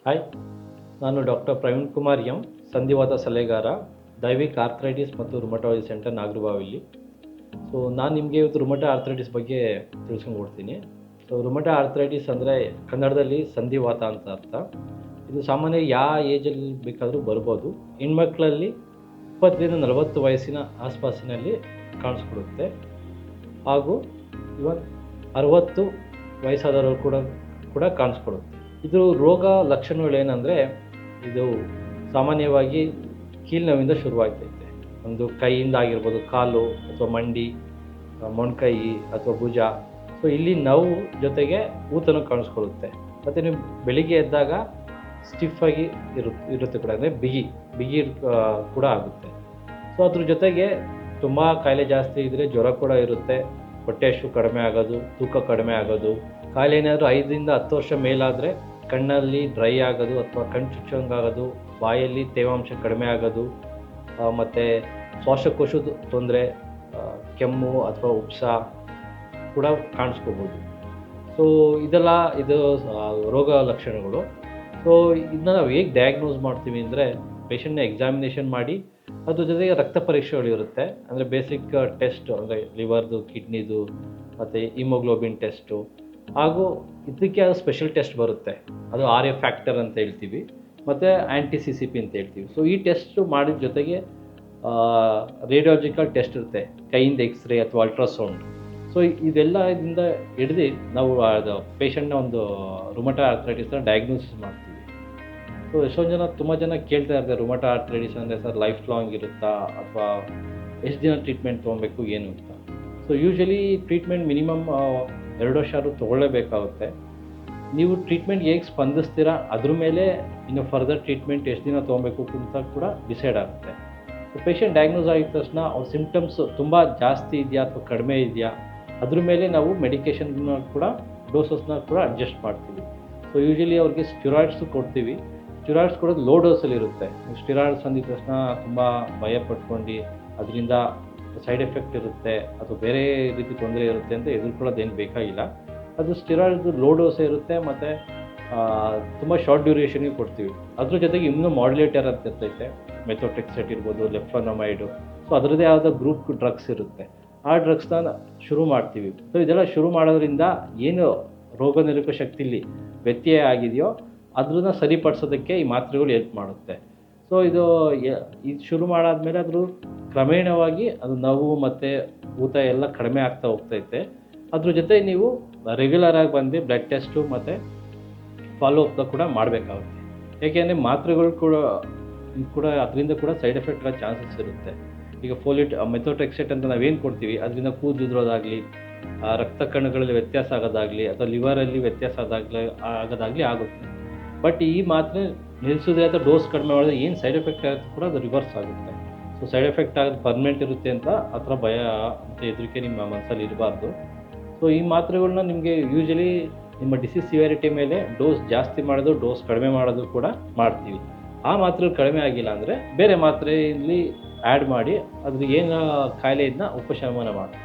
Hi, ನಾನು doctor Praveen Kumar M, ಸಂಧಿವಾತ ಸಲಹೆಗಾರ, ದೈವಿಕ್ ಆರ್ಥ್ರೈಟಿಸ್ ಮತ್ತು ರುಮಟಾಲಜಿ ಸೆಂಟರ್, ನಾಗರಬಾವಿಲಿ. ಸೊ ನಾನು ನಿಮಗೆ ಇವತ್ತು ರುಮಟಾ ಆರ್ಥ್ರೈಟಿಸ್ ಬಗ್ಗೆ ತಿಳಿಸ್ಕೊಂಡ್ಕೊಡ್ತೀನಿ. ಸೊ ರುಮಟಾ ಆರ್ಥ್ರೈಟಿಸ್ ಅಂದರೆ ಕನ್ನಡದಲ್ಲಿ ಸಂಧಿವಾತ ಅಂತ ಅರ್ಥ. ಇದು ಸಾಮಾನ್ಯ ಯಾವ ಏಜಲ್ಲಿ ಬೇಕಾದರೂ ಬರ್ಬೋದು. ಹೆಣ್ಮಕ್ಳಲ್ಲಿ 20-40 ವಯಸ್ಸಿನ ಆಸ್ಪಾಸಿನಲ್ಲಿ ಕಾಣಿಸ್ಕೊಡುತ್ತೆ. ಹಾಗೂ ಇವನ್ 60 ವಯಸ್ಸಾದವರು ಕೂಡ ಕಾಣಿಸ್ಕೊಡುತ್ತೆ. ಇದು ರೋಗ ಲಕ್ಷಣಗಳೇನೆಂದರೆ, ಇದು ಸಾಮಾನ್ಯವಾಗಿ ಕೀಲು ನೋವಿಂದ ಶುರುವಾಗ್ತೈತೆ. ಒಂದು ಕೈಯಿಂದ ಆಗಿರ್ಬೋದು, ಕಾಲು ಅಥವಾ ಮಂಡಿ, ಮೊಣಕೈ ಅಥವಾ ಭುಜ. ಸೊ ಇಲ್ಲಿ ನೋವು ಜೊತೆಗೆ ಊತನೂ ಕಾಣಿಸ್ಕೊಳ್ಳುತ್ತೆ. ಮತ್ತು ನೀವು ಬೆಳಿಗ್ಗೆ ಎದ್ದಾಗ ಸ್ಟಿಫಾಗಿ ಇರುತ್ತೆ ಕೂಡ, ಅಂದರೆ ಬಿಗಿ ಕೂಡ ಆಗುತ್ತೆ. ಸೊ ಅದ್ರ ಜೊತೆಗೆ ತುಂಬ ಕಾಯಿಲೆ ಜಾಸ್ತಿ ಇದ್ದರೆ ಜ್ವರ ಕೂಡ ಇರುತ್ತೆ. ಹೊಟ್ಟೆ ಹಸಿವು ಕಡಿಮೆ ಆಗೋದು, ತೂಕ ಕಡಿಮೆ ಆಗೋದು. ಕಾಯಿಲೆ ಏನಾದರೂ 5-10 ವರ್ಷ ಮೇಲಾದರೆ ಕಣ್ಣಲ್ಲಿ ಡ್ರೈ ಆಗೋದು ಅಥವಾ ಕಣ್ಣು ಚುಚ್ಚೋಂಗಾಗೋದು, ಬಾಯಲ್ಲಿ ತೇವಾಂಶ ಕಡಿಮೆ ಆಗೋದು, ಮತ್ತು ಶ್ವಾಸಕೋಶದ ತೊಂದರೆ, ಕೆಮ್ಮು ಅಥವಾ ಉಪ್ಸ ಕೂಡ ಕಾಣಿಸ್ಕೋಬೋದು. ಸೊ ಇದು ರೋಗ ಲಕ್ಷಣಗಳು. ಸೊ ಇದನ್ನ ನಾವು ಹೇಗೆ ಡಯಾಗ್ನೋಸ್ ಮಾಡ್ತೀವಿ ಅಂದರೆ, ಪೇಷಂಟ್ನ ಎಕ್ಸಾಮಿನೇಷನ್ ಮಾಡಿ ಅದ್ರ ಜೊತೆಗೆ ರಕ್ತ ಪರೀಕ್ಷೆಗಳಿರುತ್ತೆ. ಅಂದರೆ ಬೇಸಿಕ್ ಟೆಸ್ಟ್, ಅಂದರೆ ಲಿವರ್ದು, ಕಿಡ್ನಿದು ಮತ್ತು ಹಿಮೋಗ್ಲೋಬಿನ್ ಟೆಸ್ಟು. ಹಾಗೂ ಇದಕ್ಕೆ ಅದು ಸ್ಪೆಷಲ್ ಟೆಸ್ಟ್ ಬರುತ್ತೆ, ಅದು RA ಫ್ಯಾಕ್ಟರ್ ಅಂತ ಹೇಳ್ತೀವಿ, ಮತ್ತು CCP ಅಂತ ಹೇಳ್ತೀವಿ. ಸೊ ಈ ಟೆಸ್ಟು ಮಾಡಿದ ಜೊತೆಗೆ ರೇಡಿಯಾಲಜಿಕಲ್ ಟೆಸ್ಟ್ ಇರುತ್ತೆ, ಕೈಯಿಂದ ಎಕ್ಸ್ರೇ ಅಥವಾ ಅಲ್ಟ್ರಾಸೌಂಡ್. ಸೊ ಇದೆಲ್ಲದಿಂದ ಹಿಡಿದು ನಾವು ಅದು ಪೇಷಂಟ್ನ ಒಂದು ರುಮಟಾ ಆರ್ಥ್ರೈಟಿಸ್ನ ಡಯಾಗ್ನೋಸಿಸ್ ಮಾಡ್ತೀವಿ. ಸೊ ತುಂಬ ಜನ ಕೇಳ್ತಾ ಇರ್ತಾರೆ, ರುಮಟಾ ಆರ್ಥ್ರೈಟಿಸ್ ಅಂದರೆ ಸರ್ ಲೈಫ್ ಲಾಂಗ್ ಇರುತ್ತಾ ಅಥವಾ ಎಷ್ಟು ದಿನ ಟ್ರೀಟ್ಮೆಂಟ್ ತೊಗೊಬೇಕು ಏನು ಅಂತ. ಸೊ ಯೂಶ್ವಲಿ ಟ್ರೀಟ್ಮೆಂಟ್ ಮಿನಿಮಮ್ 2 ವರ್ಷ ಆದರೂ ತೊಗೊಳ್ಳೇಬೇಕಾಗುತ್ತೆ. ನೀವು ಟ್ರೀಟ್ಮೆಂಟ್ ಹೇಗೆ ಸ್ಪಂದಿಸ್ತೀರಾ ಅದ್ರ ಮೇಲೆ ಇನ್ನು ಫರ್ದರ್ ಟ್ರೀಟ್ಮೆಂಟ್ ಎಷ್ಟು ದಿನ ತೊಗೊಬೇಕು ಅಂತ ಕೂಡ ಡಿಸೈಡ್ ಆಗುತ್ತೆ. ಸೊ ಪೇಷಂಟ್ ಡಯಾಗ್ನೋಸ್ ಆಗಿದ ತಕ್ಷಣ ಅವ್ರ ಸಿಮ್ಟಮ್ಸ್ ತುಂಬ ಜಾಸ್ತಿ ಇದೆಯಾ ಅಥವಾ ಕಡಿಮೆ ಇದೆಯಾ ಅದ್ರ ಮೇಲೆ ನಾವು ಮೆಡಿಕೇಷನ್ನ ಕೂಡ ಡೋಸಸ್ನ ಕೂಡ ಅಡ್ಜಸ್ಟ್ ಮಾಡ್ತೀವಿ. ಸೊ ಯೂಶ್ವಲಿ ಅವ್ರಿಗೆ ಸ್ಟಿರಾಯ್ಡ್ಸು ಕೊಡ್ತೀವಿ. ಸ್ಟಿರಾಯ್ಡ್ಸ್ ಕೊಡೋದು ಲೋ ಡೋಸಲ್ಲಿ ಇರುತ್ತೆ. ಸ್ಟಿರಾಯ್ಡ್ಸ್ ಅಂದಿದ ತಕ್ಷಣ ತುಂಬ ಭಯ ಪಟ್ಕೊಂಡು ಅದರಿಂದ ಸೈಡ್ ಎಫೆಕ್ಟ್ ಇರುತ್ತೆ ಅಥವಾ ಬೇರೆ ರೀತಿ ತೊಂದರೆ ಇರುತ್ತೆ ಅಂತ ಎದುರ್ಕೊಳ್ಳೋದೇನು ಬೇಕಾಗಿಲ್ಲ. ಅದು ಸ್ಟಿರಾಯ್ಡ್ದು ಲೋ ಡೋಸೇ ಇರುತ್ತೆ, ಮತ್ತು ತುಂಬ ಶಾರ್ಟ್ ಡ್ಯೂರೇಷನ್ಗೆ ಕೊಡ್ತೀವಿ. ಅದ್ರ ಜೊತೆಗೆ ಇನ್ನೂ ಮಾಡ್ಯುಲೇಟರ್ ಅಂತ ಇರ್ತೈತೆ, ಮೆಥೋಟ್ರೆಕ್ಸೇಟ್ ಇರ್ಬೋದು, ಲೆಫ್ಟೋನಮೈಡು. ಸೊ ಅದರದ್ದೇ ಆದ ಗ್ರೂಪ್ ಡ್ರಗ್ಸ್ ಇರುತ್ತೆ. ಆ ಡ್ರಗ್ಸ್ನ ಶುರು ಮಾಡ್ತೀವಿ. ಸೊ ಇದೆಲ್ಲ ಶುರು ಮಾಡೋದ್ರಿಂದ ಏನು ರೋಗ ನಿರೋಧಕ ಶಕ್ತಿಲಿ ವ್ಯತ್ಯಯ ಆಗಿದೆಯೋ ಅದನ್ನ ಸರಿಪಡಿಸೋದಕ್ಕೆ ಈ ಮಾತ್ರೆಗಳು ಹೆಲ್ಪ್ ಮಾಡುತ್ತೆ. ಸೊ ಇದು ಶುರು ಮಾಡಾದ್ಮೇಲೆ ಅದ್ರ ಕ್ರಮೇಣವಾಗಿ ಅದು ನೋವು ಮತ್ತು ಊತ ಎಲ್ಲ ಕಡಿಮೆ ಆಗ್ತಾ ಹೋಗ್ತೈತೆ. ಅದ್ರ ಜೊತೆ ನೀವು ರೆಗ್ಯುಲರಾಗಿ ಬಂದು ಬ್ಲಡ್ ಟೆಸ್ಟು ಮತ್ತು ಫಾಲೋ ಅಪ್ ಕೂಡ ಮಾಡಬೇಕಾಗುತ್ತೆ. ಏಕೆಂದರೆ ಮಾತ್ರೆಗಳು ಕೂಡ ಅದರಿಂದ ಕೂಡ ಸೈಡ್ ಎಫೆಕ್ಟ್ ಆಗೋ ಚಾನ್ಸಸ್ ಇರುತ್ತೆ. ಈಗ ಮೆಥೋಟ್ರೆಕ್ಸೇಟ್ ಅಂತ ನಾವೇನು ಕೊಡ್ತೀವಿ ಅದರಿಂದ ಕೂದಲುದ್ರೋದಾಗಲಿ, ರಕ್ತ ಕಣಗಳಲ್ಲಿ ವ್ಯತ್ಯಾಸ ಆಗೋದಾಗಲಿ ಅಥವಾ ಲಿವರಲ್ಲಿ ವ್ಯತ್ಯಾಸ ಆಗೋದಾಗಲಿ ಆಗುತ್ತೆ. ಬಟ್ ಈ ಮಾತ್ರೆ ನಿಲ್ಲಿಸಿದ್ರೆ ಅಥವಾ ಡೋಸ್ ಕಡಿಮೆ ಮಾಡಿದ್ರೆ ಏನು ಸೈಡ್ ಎಫೆಕ್ಟ್ ಆಗುತ್ತೆ ಕೂಡ ಅದು ರಿವರ್ಸ್ ಆಗುತ್ತೆ. ಸೊ ಸೈಡ್ ಎಫೆಕ್ಟ್ ಆಗೋದು ಪರ್ಮನೆಂಟ್ ಇರುತ್ತೆ ಅಂತ ಆ ಥರ ಭಯ ಮತ್ತು ಹೆದರಿಕೆ ನಿಮ್ಮ ಮನಸ್ಸಲ್ಲಿ ಇರಬಾರ್ದು. ಸೊ ಈ ಮಾತ್ರೆಗಳನ್ನ ನಿಮಗೆ ಯೂಶ್ವಲಿ ನಿಮ್ಮ ಡಿಸೀಸ್ ಸಿವಿಯಾರಿಟಿ ಮೇಲೆ ಡೋಸ್ ಜಾಸ್ತಿ ಮಾಡೋದು, ಡೋಸ್ ಕಡಿಮೆ ಮಾಡೋದು ಕೂಡ ಮಾಡ್ತೀವಿ. ಆ ಮಾತ್ರೆಗಳು ಕಡಿಮೆ ಆಗಿಲ್ಲ ಅಂದರೆ ಬೇರೆ ಮಾತ್ರೆಯಲ್ಲಿ ಆ್ಯಡ್ ಮಾಡಿ ಅದ್ರ ಏನು ಕಾಯಿಲೆ ಇದನ್ನ ಉಪಶಮನ ಮಾಡಿ,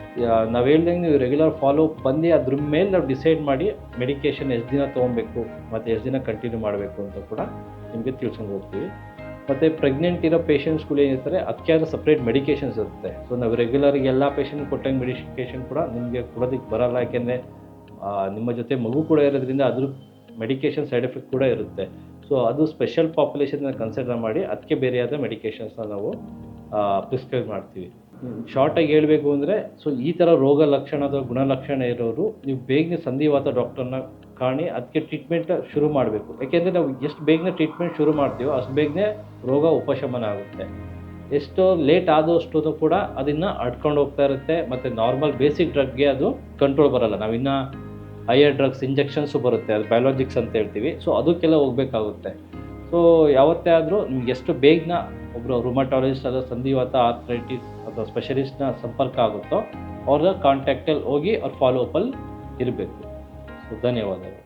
ನಾವು ಹೇಳ್ದಂಗೆ ನೀವು ರೆಗ್ಯುಲರ್ ಫಾಲೋ ಅಪ್ ಬಂದು ಅದ್ರ ಮೇಲೆ ನಾವು ಡಿಸೈಡ್ ಮಾಡಿ ಮೆಡಿಕೇಷನ್ ಎಷ್ಟು ದಿನ ತೊಗೊಬೇಕು ಮತ್ತು ಎಷ್ಟು ದಿನ ಕಂಟಿನ್ಯೂ ಮಾಡಬೇಕು ಅಂತ ಕೂಡ ನಿಮಗೆ ತಿಳ್ಸ್ಕೊಂಡು ಹೋಗ್ತೀವಿ. ಮತ್ತು ಪ್ರೆಗ್ನೆಂಟ್ ಇರೋ ಪೇಷಂಟ್ಸ್ಗಳು ಏನಿರ್ತಾರೆ ಅದಕ್ಕೆ ಆದ ಸಪ್ರೇಟ್ ಮೆಡಿಕೇಷನ್ಸ್ ಇರುತ್ತೆ. ಸೊ ನಾವು ರೆಗ್ಯುಲರ್ಗೆ ಎಲ್ಲ ಪೇಷಂಟ್ ಕೊಟ್ಟಂಗೆ ಮೆಡಿಕೇಷನ್ ಕೂಡ ನಿಮಗೆ ಕೊಡೋದಕ್ಕೆ ಬರೋಲ್ಲ. ಯಾಕೆಂದರೆ ನಿಮ್ಮ ಜೊತೆ ಮಗು ಕೂಡ ಇರೋದ್ರಿಂದ ಅದ್ರ ಮೆಡಿಕೇಷನ್ ಸೈಡ್ ಎಫೆಕ್ಟ್ ಕೂಡ ಇರುತ್ತೆ. ಸೊ ಅದು ಸ್ಪೆಷಲ್ ಪಾಪ್ಯುಲೇಷನ್ನ ಕನ್ಸಿಡರ್ ಮಾಡಿ ಅದಕ್ಕೆ ಬೇರೆಯಾದ ಮೆಡಿಕೇಷನ್ಸ್ನ ನಾವು ಪ್ರಿಸ್ಕ್ರೈಬ್ ಮಾಡ್ತೀವಿ. ಶಾರ್ಟಾಗಿ ಹೇಳಬೇಕು ಅಂದರೆ, ಸೊ ಈ ಥರ ರೋಗ ಲಕ್ಷಣ ಅಥವಾ ಗುಣಲಕ್ಷಣ ಇರೋರು ನೀವು ಬೇಗನೆ ಸಂಧಿವಾತ ಡಾಕ್ಟರ್ನ ಕಾಣಿ ಅದಕ್ಕೆ ಟ್ರೀಟ್ಮೆಂಟ್ ಶುರು ಮಾಡಬೇಕು. ಯಾಕೆಂದರೆ ನಾವು ಎಷ್ಟು ಬೇಗನೆ ಟ್ರೀಟ್ಮೆಂಟ್ ಶುರು ಮಾಡ್ತೀವೋ ಅಷ್ಟು ಬೇಗನೆ ರೋಗ ಉಪಶಮನ ಆಗುತ್ತೆ. ಎಷ್ಟೋ ಲೇಟ್ ಆದಷ್ಟು ಕೂಡ ಅದನ್ನು ಅಡ್ಕೊಂಡು ಹೋಗ್ತಾ ಇರುತ್ತೆ. ಮತ್ತು ನಾರ್ಮಲ್ ಬೇಸಿಕ್ ಡ್ರಗ್ಗೆ ಅದು ಕಂಟ್ರೋಲ್ ಬರೋಲ್ಲ. ನಾವಿನ್ನು ಹೈಯರ್ ಡ್ರಗ್ಸ್ ಇಂಜೆಕ್ಷನ್ಸು ಬರುತ್ತೆ, ಅದು ಬಯೋಲಾಜಿಕ್ಸ್ ಅಂತ ಹೇಳ್ತೀವಿ. ಸೊ ಅದಕ್ಕೆಲ್ಲ ಹೋಗಬೇಕಾಗುತ್ತೆ. ಸೊ ಯಾವತ್ತೇ ಆದರೂ ನಿಮ್ಗೆ ಎಷ್ಟು ಬೇಗನೆ ಒಬ್ಬರು ರುಮಟಾಲಜಿಸ್ಟ್ ಅಥವಾ ಸಂಧಿವಾತ ಆರ್ಥ್ರೈಟಿಸ್ ಅಥವಾ ಸ್ಪೆಷಲಿಸ್ಟ್ನ ಸಂಪರ್ಕ ಆಗುತ್ತೋ ಅವ್ರ ಕಾಂಟ್ಯಾಕ್ಟಲ್ಲಿ ಹೋಗಿ ಅವ್ರ ಫಾಲೋ ಅಪ್ಪಲ್ಲಿ ಇರಬೇಕು. ಸೊ ಧನ್ಯವಾದಗಳು.